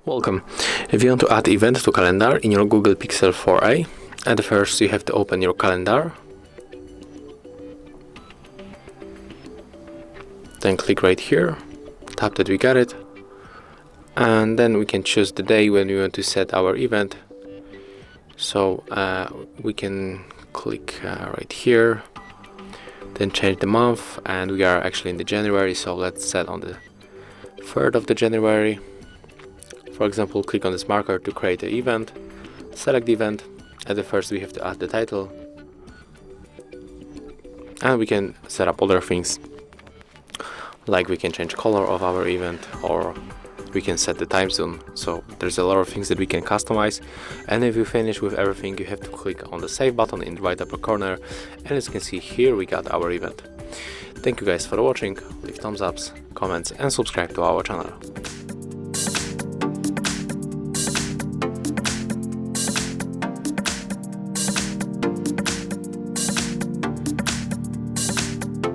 Welcome. If you want to add event to calendar in your Google Pixel 4a, at first you have to open your calendar. Then click right here, tap that we got it, and then we can choose the day when we want to set our event. So we can click right here, then change the month, and we are actually in the January, so let's set on the 3rd of the January. For example, click on this marker to create an event, select the event. At the first we have to add the title, and we can set up other things, like we can change color of our event, or we can set the time zone. So there's a lot of things that we can customize, and if you finish with everything, you have to click on the save button in the right upper corner, and as you can see here we got our event. Thank you guys for watching, leave thumbs ups, comments and subscribe to our channel.